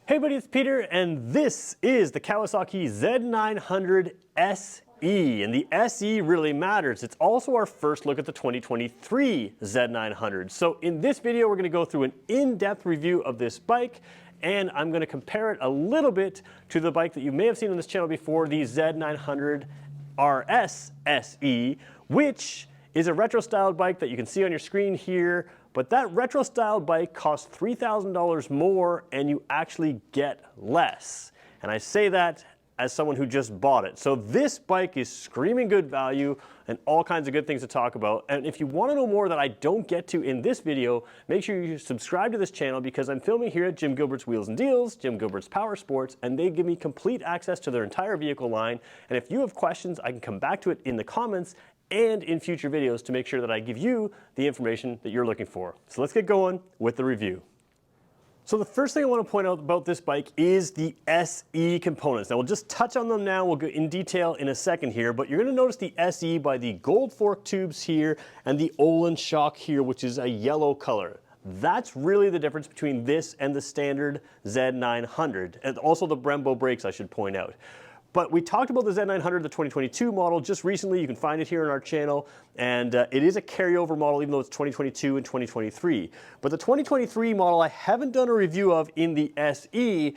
Hey buddy, it's Peter, and this is the Kawasaki Z900 SE, and the SE really matters. It's also our first look at the 2023 Z900. So in this video, we're going to go through an in-depth review of this bike, and I'm going to compare it a little bit to the bike that you may have seen on this channel before, the Z900 SE, which is a retro-styled bike that you can see on your screen here. But that retro-styled bike costs $3,000 more and you actually get less. And I say that as someone who just bought it. So this bike is screaming good value and all kinds of good things to talk about. And if you want to know more that I don't get to in this video, make sure you subscribe to this channel because I'm filming here at Jim Gilbert's Wheels and Deals, Jim Gilbert's Power Sports, and they give me complete access to their entire vehicle line. And if you have questions, I can come back to it in the comments and in future videos to make sure that I give you the information that you're looking for. So let's get going with the review. So the first thing I want to point out about this bike is the SE components. Now we'll just touch on them now, we'll go in detail in a second here, but you're going to notice the SE by the gold fork tubes here and the Olin shock here, which is a yellow color. That's really the difference between this and the standard Z900, and also the Brembo brakes, I should point out. But we talked about the Z900, the 2022 model, just recently. You can find it here on our channel. And it is a carryover model, even though it's 2022 and 2023. But the 2023 model I haven't done a review of in the SE.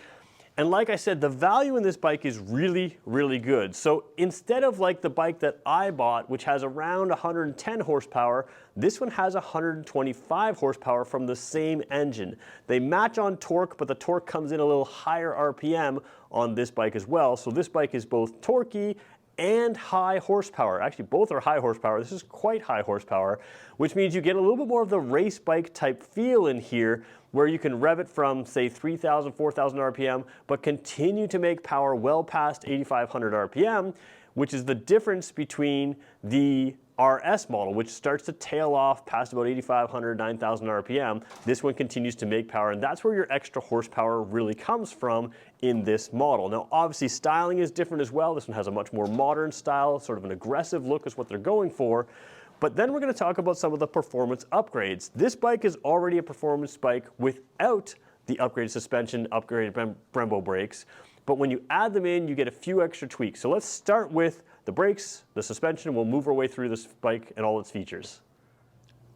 And like I said, the value in this bike is really, really good. So instead of like the bike that I bought, which has around 110 horsepower, this one has 125 horsepower from the same engine. They match on torque, but the torque comes in a little higher RPM on this bike as well. So this bike is both torquey and high horsepower. Actually, both are high horsepower. This is quite high horsepower, which means you get a little bit more of the race bike type feel in here, where you can rev it from, say, 3,000, 4,000 RPM, but continue to make power well past 8,500 RPM, which is the difference between the RS model, which starts to tail off past about 8,500, 9,000 RPM. This one continues to make power, and that's where your extra horsepower really comes from in this model. Now, obviously, styling is different as well. This one has a much more modern style, sort of an aggressive look is what they're going for. But then we're going to talk about some of the performance upgrades. This bike is already a performance bike without the upgraded suspension, upgraded Brembo brakes. But when you add them in, you get a few extra tweaks. So let's start with the brakes, the suspension. We'll move our way through this bike and all its features.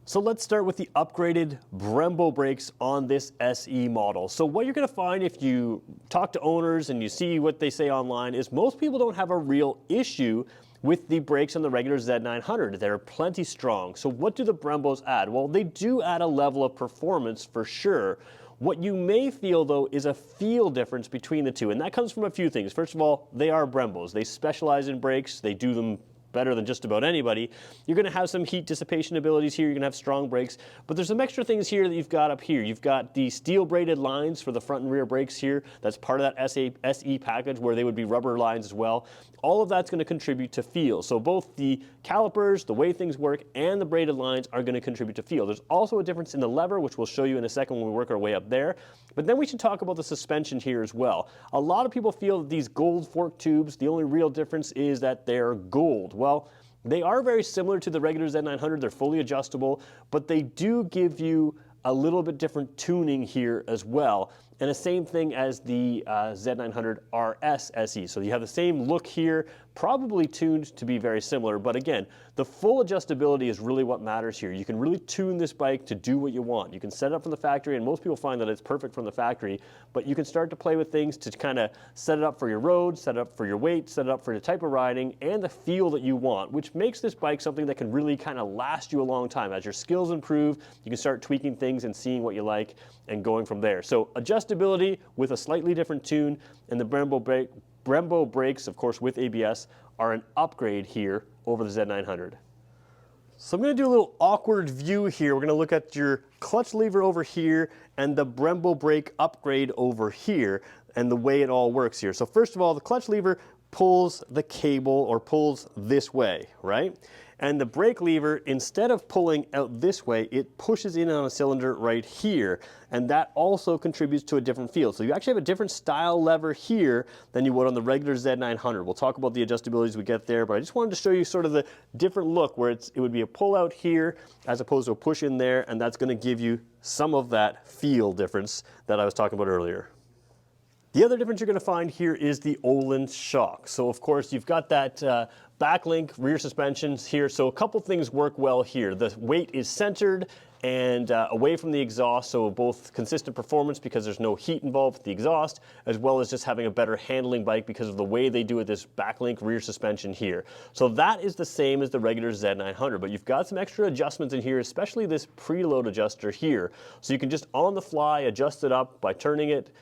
So let's start with the upgraded Brembo brakes on this SE model. So what you're going to find if you talk to owners and you see what they say online is most people don't have a real issue with the brakes on the regular Z900. They're plenty strong. So what do the Brembos add? Well, they do add a level of performance for sure. What you may feel, though, is a feel difference between the two, and that comes from a few things. First of all, they are Brembos. They specialize in brakes. They do them better than just about anybody. You're going to have some heat dissipation abilities here. You're going to have strong brakes, but there's some extra things here that you've got up here. You've got the steel braided lines for the front and rear brakes here. That's part of that SE package where they would be rubber lines as well. All of that's going to contribute to feel. So both the calipers, the way things work, and the braided lines are going to contribute to feel. There's also a difference in the lever, which we'll show you in a second when we work our way up there. But then we should talk about the suspension here as well. A lot of people feel that these gold fork tubes, the only real difference is that they're gold. Well, they are very similar to the regular Z900. They're fully adjustable, but they do give you a little bit different tuning here as well. And the same thing as the Z900 RS SE. So you have the same look here, probably tuned to be very similar. But again, the full adjustability is really what matters here. You can really tune this bike to do what you want. You can set it up from the factory, and most people find that it's perfect from the factory, but you can start to play with things to kind of set it up for your road, set it up for your weight, set it up for the type of riding, and the feel that you want, which makes this bike something that can really kind of last you a long time. As your skills improve, you can start tweaking things and seeing what you like and going from there. So adjustability with a slightly different tune, and the Brembo brakes, of course, with ABS, are an upgrade here over the Z900. So I'm going to do a little awkward view here. We're going to look at your clutch lever over here and the Brembo brake upgrade over here and the way it all works here. So first of all, the clutch lever pulls the cable or pulls this way, right? And the brake lever, instead of pulling out this way, it pushes in on a cylinder right here. And that also contributes to a different feel. So you actually have a different style lever here than you would on the regular Z900. We'll talk about the adjustability as we get there, but I just wanted to show you sort of the different look where it would be a pull out here as opposed to a push in there, and that's going to give you some of that feel difference that I was talking about earlier. The other difference you're going to find here is the Olin shock. So of course you've got that backlink rear suspensions here. So a couple things work well here. The weight is centered and away from the exhaust, so both consistent performance because there's no heat involved with the exhaust, as well as just having a better handling bike because of the way they do it, this backlink rear suspension here. So that is the same as the regular Z900, but you've got some extra adjustments in here, especially this preload adjuster here. So you can just on the fly adjust it up by turning it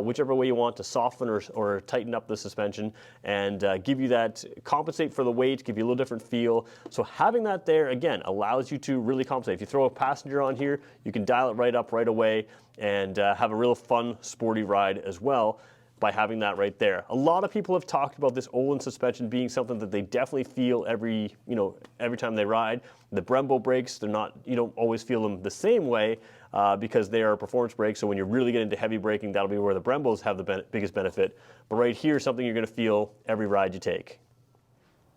whichever way you want to soften or tighten up the suspension and give you that, compensate for the weight, give you a little different feel. So having that there, again, allows you to really compensate. If you throw a passenger on here, you can dial it right up right away and have a real fun, sporty ride as well by having that right there. A lot of people have talked about this Olin suspension being something that they definitely feel every time they ride. The Brembo brakes, you don't always feel them the same way because they are performance brakes. So when you really get into heavy braking, that'll be where the Brembos have the biggest benefit. But right here, something you're going to feel every ride you take.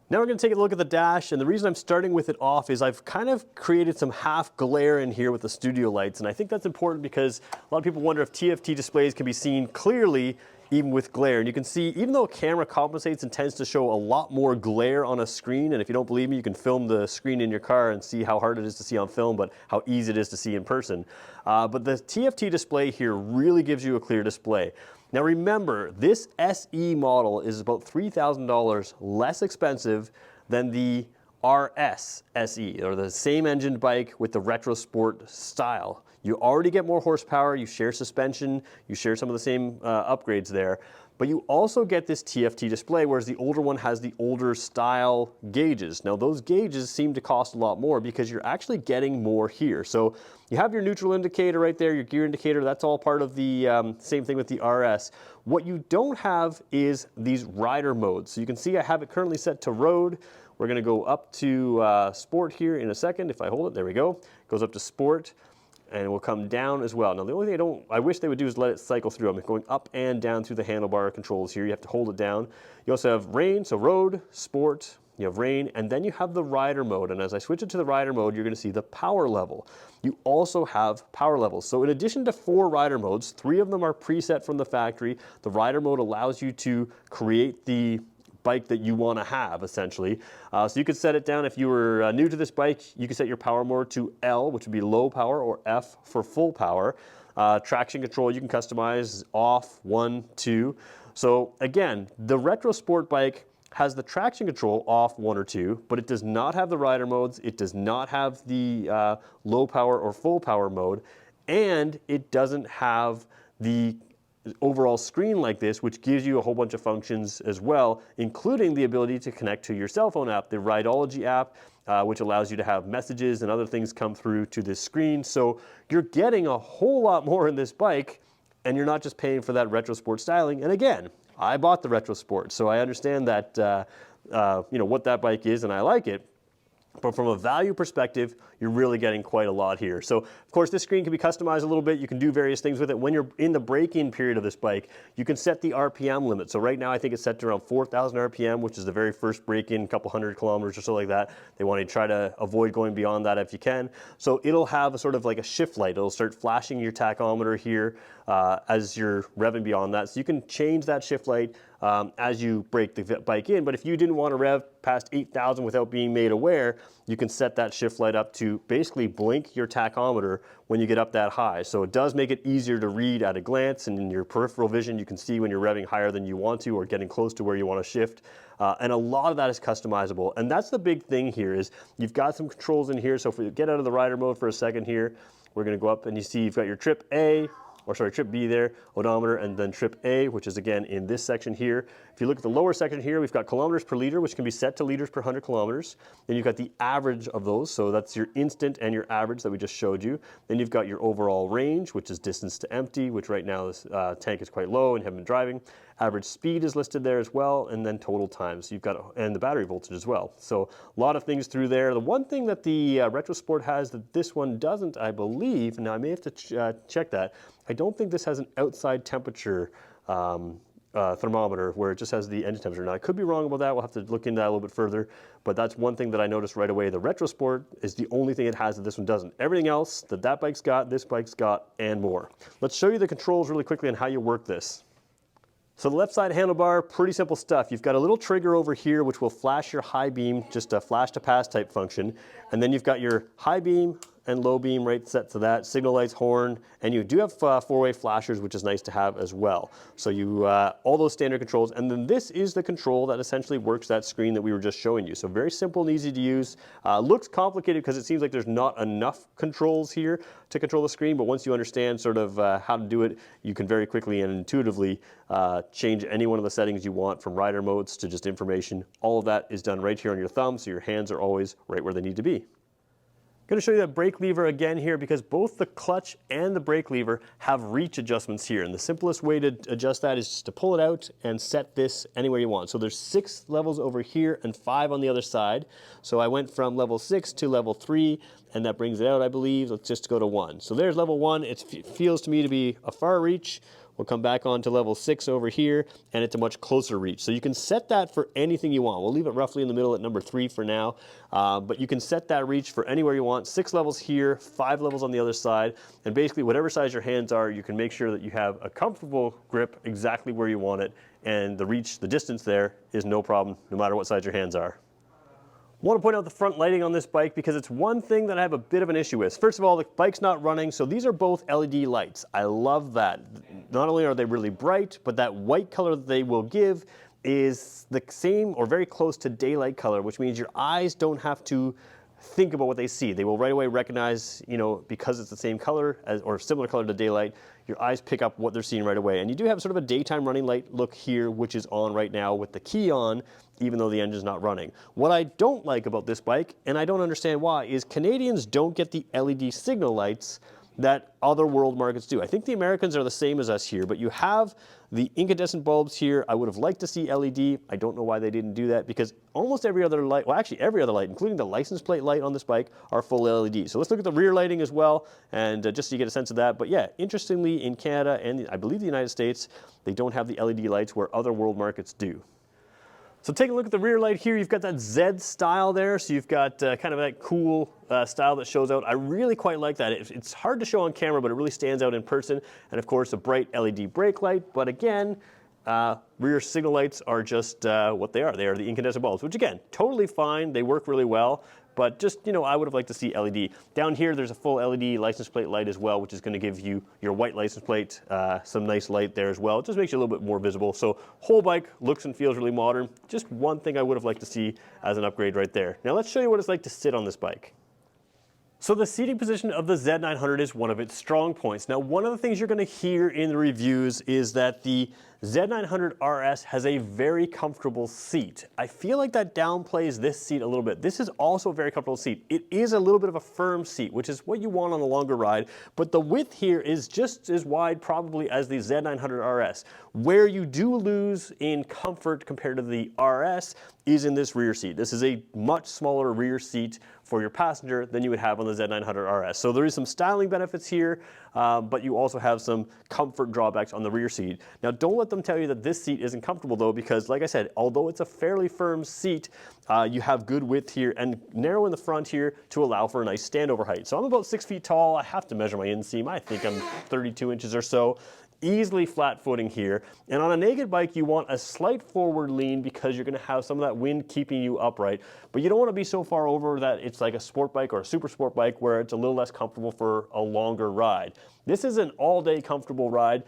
Now we're going to take a look at the dash, and the reason I'm starting with it off is I've kind of created some half glare in here with the studio lights, and I think that's important because a lot of people wonder if TFT displays can be seen clearly even with glare. And you can see, even though a camera compensates and tends to show a lot more glare on a screen, and if you don't believe me, you can film the screen in your car and see how hard it is to see on film, but how easy it is to see in person. But the TFT display here really gives you a clear display. Now remember, this SE model is about $3,000 less expensive than the RS SE, or the same engined bike with the retro sport style. You already get more horsepower, you share suspension, you share some of the same upgrades there, but you also get this TFT display, whereas the older one has the older style gauges. Now those gauges seem to cost a lot more because you're actually getting more here. So you have your neutral indicator right there, your gear indicator, that's all part of the same thing with the RS. What you don't have is these rider modes. So you can see I have it currently set to road. We're gonna go up to sport here in a second. If I hold it, there we go. It goes up to sport. And it will come down as well. Now the only thing I wish they would do is let it cycle through. I'm going up and down through the handlebar controls here. You have to hold it down. You also have rain, so road, sport, you have rain, and then you have the rider mode. And as I switch it to the rider mode, you're gonna see the power level. You also have power levels. So in addition to 4 rider modes, 3 of them are preset from the factory. The rider mode allows you to create the bike that you want to have, essentially. So you could set it down if you were new to this bike. You could set your power mode to L, which would be low power, or F for full power. Traction control you can customize off, 1, 2. So again, the retro sport bike has the traction control off, 1 or 2, but it does not have the rider modes. It does not have the low power or full power mode, and it doesn't have the overall screen like this, which gives you a whole bunch of functions as well, including the ability to connect to your cell phone app, the Rideology app, which allows you to have messages and other things come through to this screen. So you're getting a whole lot more in this bike, and you're not just paying for that retro sport styling. And again, I bought the retro sport, so I understand that what that bike is, and I like it. But from a value perspective, you're really getting quite a lot here. So of course this screen can be customized a little bit. You can do various things with it. When you're in the break-in period of this bike, you can set the RPM limit. So right now I think it's set to around 4,000 RPM, which is the very first break-in, couple hundred kilometers or so like that. They want to try to avoid going beyond that if you can. So it'll have a sort of like a shift light. It'll start flashing your tachometer here as you're revving beyond that. So you can change that shift light as you break the bike in. But if you didn't want to rev past 8,000 without being made aware, you can set that shift light up to basically blink your tachometer when you get up that high. So it does make it easier to read at a glance, and in your peripheral vision you can see when you're revving higher than you want to or getting close to where you want to shift. And a lot of that is customizable. And that's the big thing here is you've got some controls in here. So if we get out of the rider mode for a second here, we're going to go up and you see you've got your trip A, or sorry, trip B there, odometer, and then trip A, which is again in this section here. If you look at the lower section here, we've got kilometers per liter, which can be set to liters per 100 kilometers. Then you've got the average of those, so that's your instant and your average that we just showed you. Then you've got your overall range, which is distance to empty, which right now this tank is quite low and you haven't been driving. Average speed is listed there as well, and then total time. So you've got, and the battery voltage as well. So a lot of things through there. The one thing that the Retro Sport has that this one doesn't, I believe, now I may have to check that, I don't think this has an outside temperature thermometer where it just has the engine temperature. Now I could be wrong about that, we'll have to look into that a little bit further, but that's one thing that I noticed right away. The Retro Sport is the only thing it has that this one doesn't. Everything else that bike's got, this bike's got, and more. Let's show you the controls really quickly on how you work this. So the left side handlebar, pretty simple stuff. You've got a little trigger over here which will flash your high beam, just a flash to pass type function. And then you've got your high beam and low beam right set to that, signal lights, horn, and you do have four-way flashers, which is nice to have as well. So you, all those standard controls, and then this is the control that essentially works that screen that we were just showing you. So very simple and easy to use. Looks complicated because it seems like there's not enough controls here to control the screen, but once you understand sort of how to do it, you can very quickly and intuitively change any one of the settings you want, from rider modes to just information. All of that is done right here on your thumb, so your hands are always right where they need to be. I'm going to show you that brake lever again here because both the clutch and the brake lever have reach adjustments here, and the simplest way to adjust that is just to pull it out and set this anywhere you want. So there's 6 levels over here and 5 on the other side. So I went from level 6 to level 3, and that brings it out, I believe. Let's just go to 1. So there's level 1. It feels to me to be a far reach. We'll come back on to level 6 over here, and it's a much closer reach. So you can set that for anything you want. We'll leave it roughly in the middle at number 3 for now, but you can set that reach for anywhere you want. 6 levels here, 5 levels on the other side, and basically whatever size your hands are, you can make sure that you have a comfortable grip exactly where you want it, and the reach, the distance there is no problem, no matter what size your hands are. I want to point out the front lighting on this bike because it's one thing that I have a bit of an issue with. First of all, the bike's not running, so these are both LED lights. I love that. Not only are they really bright, but that white color that they will give is the same or very close to daylight color, which means your eyes don't have to think about what they see. They will right away recognize, you know, because it's the same color as, or similar color to daylight, your eyes pick up what they're seeing right away. And you do have sort of a daytime running light look here, which is on right now with the key on, even though the engine's not running. What I don't like about this bike, and I don't understand why, is Canadians don't get the LED signal lights that other world markets do. I think the Americans are the same as us here, but you have the incandescent bulbs here. I would have liked to see LED. I don't know why they didn't do that, because almost every other light, well actually every other light, including the license plate light on this bike, are full LED. So let's look at the rear lighting as well, and just so you get a sense of that. But yeah, interestingly in Canada and I believe the United States, they don't have the LED lights where other world markets do. So take a look at the rear light here. You've got that Z style there, so you've got kind of that cool style that shows out. I really quite like that. It's hard to show on camera, but it really stands out in person. And of course, a bright LED brake light. But again, rear signal lights are just what they are. They are the incandescent bulbs, which again, totally fine. They work really well. But just, you know, I would have liked to see LED. Down here, there's a full LED license plate light as well, which is going to give you your white license plate, some nice light there as well. It just makes you a little bit more visible. So whole bike looks and feels really modern. Just one thing I would have liked to see as an upgrade right there. Now let's show you what it's like to sit on this bike. So the seating position of the Z900 is one of its strong points. Now, one of the things you're going to hear in the reviews is that the Z900 RS has a very comfortable seat. I feel like that downplays this seat a little bit. This is also a very comfortable seat. It is a little bit of a firm seat, which is what you want on a longer ride, but the width here is just as wide probably as the Z900 RS. Where you do lose in comfort compared to the RS is in this rear seat. This is a much smaller rear seat for your passenger than you would have on the Z900 RS. So there is some styling benefits here, but you also have some comfort drawbacks on the rear seat. Now don't let them tell you that this seat isn't comfortable though, because like I said, although it's a fairly firm seat, you have good width here and narrow in the front here to allow for a nice standover height. So I'm about 6 feet tall. I have to measure my inseam. I think I'm 32 inches or so. Easily flat footing here. And on a naked bike, you want a slight forward lean because you're going to have some of that wind keeping you upright. But you don't want to be so far over that it's like a sport bike or a super sport bike where it's a little less comfortable for a longer ride. This is an all-day comfortable ride.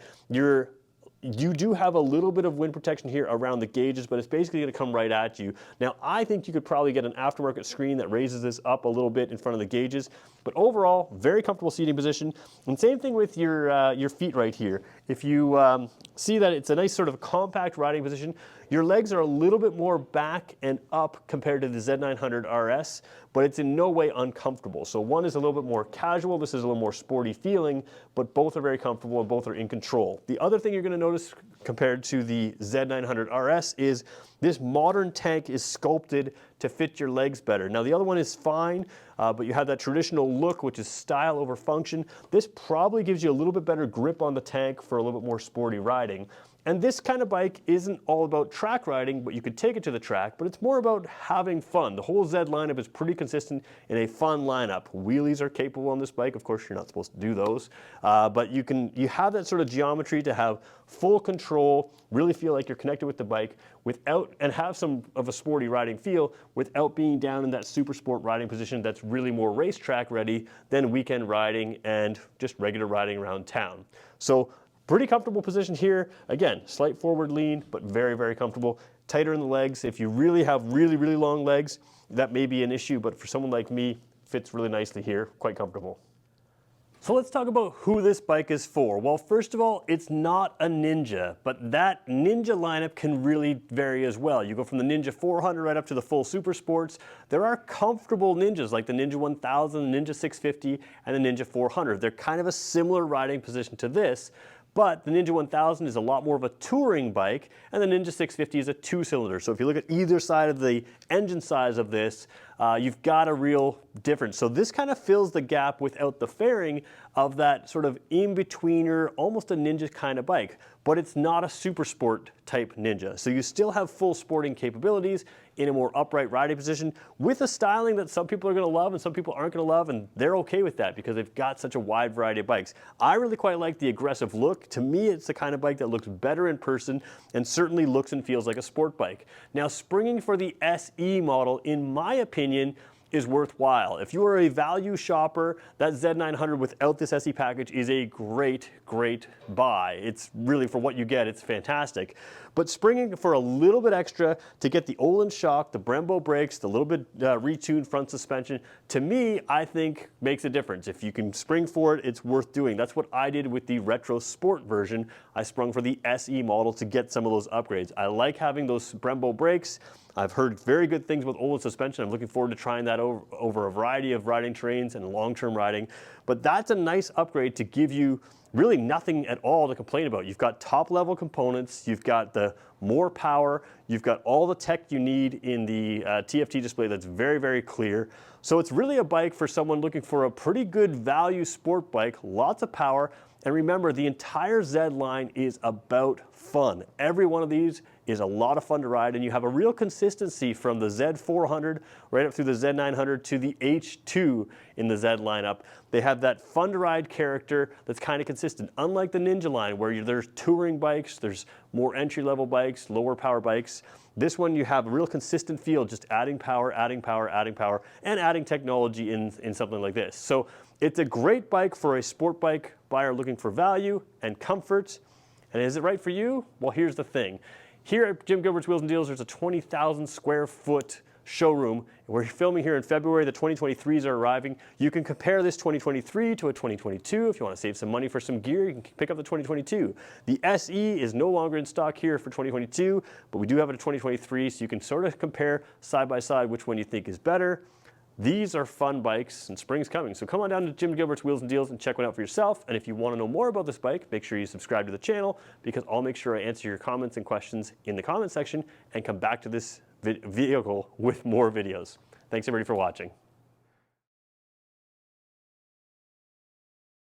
You do have a little bit of wind protection here around the gauges, but it's basically going to come right at you. Now, I think you could probably get an aftermarket screen that raises this up a little bit in front of the gauges, but overall, very comfortable seating position. And same thing with your feet right here. If you see that it's a nice sort of compact riding position, your legs are a little bit more back and up compared to the Z900 RS, but it's in no way uncomfortable. So one is a little bit more casual, this is a little more sporty feeling, but both are very comfortable and both are in control. The other thing you're going to notice compared to the Z900 RS is this modern tank is sculpted to fit your legs better. Now the other one is fine, but you have that traditional look, which is style over function. This probably gives you a little bit better grip on the tank for a little bit more sporty riding. And this kind of bike isn't all about track riding, but you could take it to the track, but it's more about having fun. The whole Z lineup is pretty consistent in a fun lineup. Wheelies are capable on this bike. Of course, you're not supposed to do those, but you have that sort of geometry to have full control control, really feel like you're connected with the bike and have some of a sporty riding feel without being down in that super sport riding position that's really more racetrack ready than weekend riding and just regular riding around town. So pretty comfortable position here. Again, slight forward lean, but very, very comfortable. Tighter in the legs. If you really have really, really long legs, that may be an issue, but for someone like me, fits really nicely here, quite comfortable. So let's talk about who this bike is for. Well, first of all, it's not a Ninja, but that Ninja lineup can really vary as well. You go from the Ninja 400 right up to the full Super Sports. There are comfortable Ninjas like the Ninja 1000, the Ninja 650, and the Ninja 400. They're kind of a similar riding position to this, but the Ninja 1000 is a lot more of a touring bike, and the Ninja 650 is a two-cylinder. So if you look at either side of the engine size of this, you've got a real difference. So this kind of fills the gap without the fairing of that sort of in-betweener, almost a Ninja kind of bike. But it's not a super sport type Ninja. So you still have full sporting capabilities in a more upright riding position with a styling that some people are going to love and some people aren't going to love, and they're okay with that because they've got such a wide variety of bikes. I really quite like the aggressive look. To me, it's the kind of bike that looks better in person and certainly looks and feels like a sport bike. Now, springing for the SE model, in my opinion, is worthwhile. If you are a value shopper, that Z900 without this SE package is a great, great buy. It's really, for what you get, it's fantastic. But springing for a little bit extra to get the Öhlins shock, the Brembo brakes, the little bit retuned front suspension, to me, I think makes a difference. If you can spring for it, it's worth doing. That's what I did with the Retro Sport version. I sprung for the SE model to get some of those upgrades. I like having those Brembo brakes. I've heard very good things with Öhlins suspension. I'm looking forward to trying that over a variety of riding terrains and long-term riding. But that's a nice upgrade to give you really nothing at all to complain about. You've got top-level components, you've got the more power, you've got all the tech you need in the TFT display that's very, very clear. So it's really a bike for someone looking for a pretty good value sport bike, lots of power. And remember, the entire Z line is about fun. Every one of these is a lot of fun to ride, and you have a real consistency from the Z400 right up through the Z900 to the H2 in the Z lineup. They have that fun to ride character that's kind of consistent, unlike the Ninja line where there's touring bikes, there's more entry-level bikes, lower power bikes. This one you have a real consistent feel, just adding power, adding power, adding power, and adding technology in something like this. So it's a great bike for a sport bike buyer looking for value and comfort. And is it right for you? Well, here's the thing. Here at Jim Gilbert's Wheels and Deals, there's a 20,000 square foot showroom. We're filming here in February. The 2023s are arriving. You can compare this 2023 to a 2022. If you want to save some money for some gear, you can pick up the 2022. The SE is no longer in stock here for 2022, but we do have it at 2023, so you can sort of compare side by side which one you think is better. These are fun bikes, and spring's coming. So come on down to Jim Gilbert's Wheels and Deals and check one out for yourself. And if you want to know more about this bike, make sure you subscribe to the channel, because I'll make sure I answer your comments and questions in the comment section and come back to this vehicle with more videos. Thanks everybody for watching.